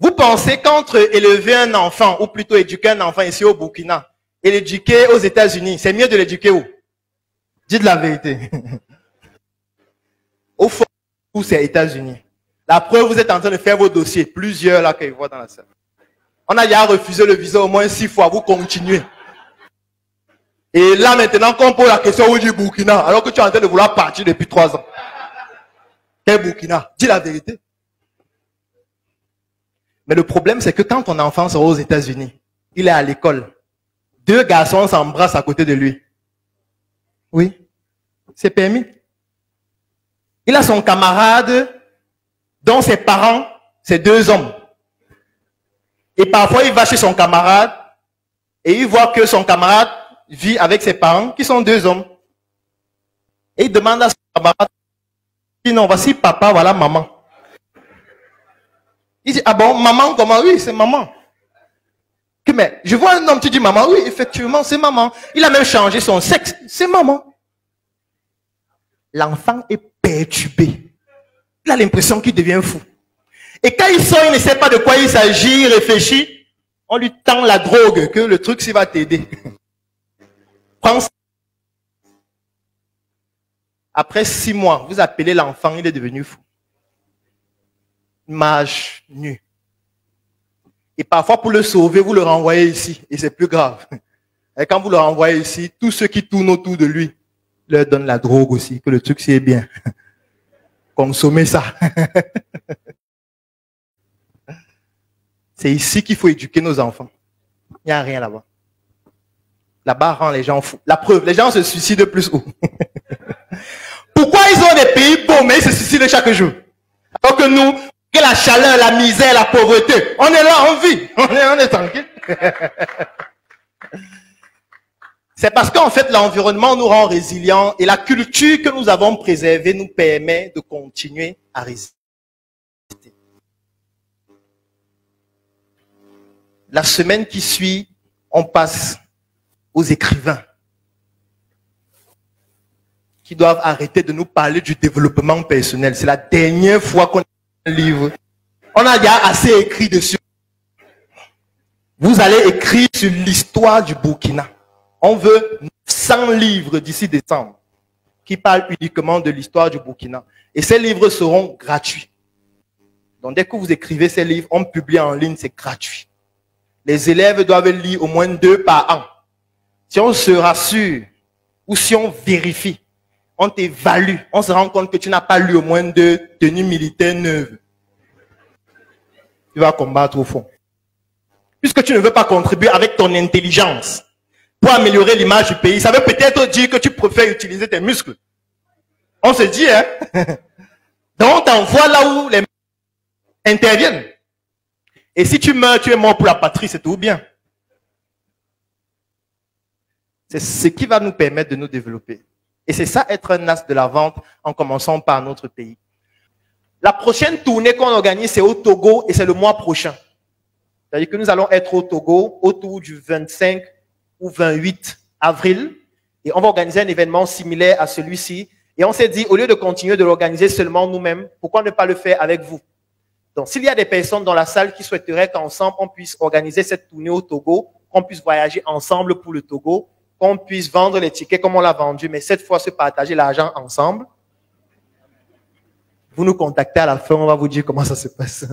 Vous pensez qu'entre élever un enfant, ou plutôt éduquer un enfant ici au Burkina, et l'éduquer aux États-Unis, c'est mieux de l'éduquer où? Dites la vérité. Au fond, c'est États-Unis. La preuve, vous êtes en train de faire vos dossiers. Plusieurs là que je vois dans la salle. On a déjà refusé le visa au moins 6 fois. Vous continuez. Et là, maintenant, quand on pose la question, où du Burkina, alors que tu es en train de vouloir partir depuis 3 ans. Quel Burkina? Dis la vérité. Mais le problème, c'est que quand ton enfant sera aux États-Unis, il est à l'école. 2 garçons s'embrassent à côté de lui. Oui, c'est permis. Il a son camarade dont ses parents, c'est 2 hommes. Et parfois, il va chez son camarade et il voit que son camarade vit avec ses parents qui sont 2 hommes. Et il demande à son camarade, non, voici papa, voilà maman. Il dit, ah bon, maman, comment? Oui, c'est maman. Mais je vois un homme, tu dis maman, oui, effectivement, c'est maman. Il a même changé son sexe, c'est maman. L'enfant est perturbé. Il a l'impression qu'il devient fou. Et quand il sort, il ne sait pas de quoi il s'agit, il réfléchit. On lui tend la drogue, que le truc, ça va t'aider. Prends ça. Après 6 mois, vous appelez l'enfant, il est devenu fou. Mage nu. Et parfois, pour le sauver, vous le renvoyez ici. Et c'est plus grave. Et quand vous le renvoyez ici, tous ceux qui tournent autour de lui leur donnent la drogue aussi, que le truc, c'est bien. Consommez ça. C'est ici qu'il faut éduquer nos enfants. Il n'y a rien là-bas. Là-bas rend les gens fous. La preuve, les gens se suicident plus haut. Pourquoi ils ont des pays beaux, mais ils se suicident chaque jour? Alors que nous, la chaleur, la misère, la pauvreté, on est là, on vit. On est tranquille. C'est parce qu'en fait, l'environnement nous rend résilients et la culture que nous avons préservée nous permet de continuer à résister. La semaine qui suit, on passe aux écrivains qui doivent arrêter de nous parler du développement personnel. C'est la dernière fois qu'on a un livre. On a déjà assez écrit dessus. Vous allez écrire sur l'histoire du Burkina. On veut 100 livres d'ici décembre qui parlent uniquement de l'histoire du Burkina. Et ces livres seront gratuits. Donc dès que vous écrivez ces livres, on publie en ligne, c'est gratuit. Les élèves doivent lire au moins 2 par an. Si on se rassure ou si on vérifie, on t'évalue, on se rend compte que tu n'as pas lu au moins 2 tenues militaires neuves. Tu vas combattre au fond. Puisque tu ne veux pas contribuer avec ton intelligence pour améliorer l'image du pays, ça veut peut-être dire que tu préfères utiliser tes muscles. On se dit, hein? Donc on t'envoie là où les interviennent. Et si tu meurs, tu es mort pour la patrie, c'est tout bien. C'est ce qui va nous permettre de nous développer. Et c'est ça, être un as de la vente, en commençant par notre pays. La prochaine tournée qu'on organise, c'est au Togo et c'est le mois prochain. C'est-à-dire que nous allons être au Togo autour du 25 ou 28 avril. Et on va organiser un événement similaire à celui-ci. Et on s'est dit, au lieu de continuer de l'organiser seulement nous-mêmes, pourquoi ne pas le faire avec vous? Donc, s'il y a des personnes dans la salle qui souhaiteraient qu'ensemble, on puisse organiser cette tournée au Togo, qu'on puisse voyager ensemble pour le Togo, qu'on puisse vendre les tickets comme on l'a vendu, mais cette fois se partager l'argent ensemble, vous nous contactez à la fin, on va vous dire comment ça se passe.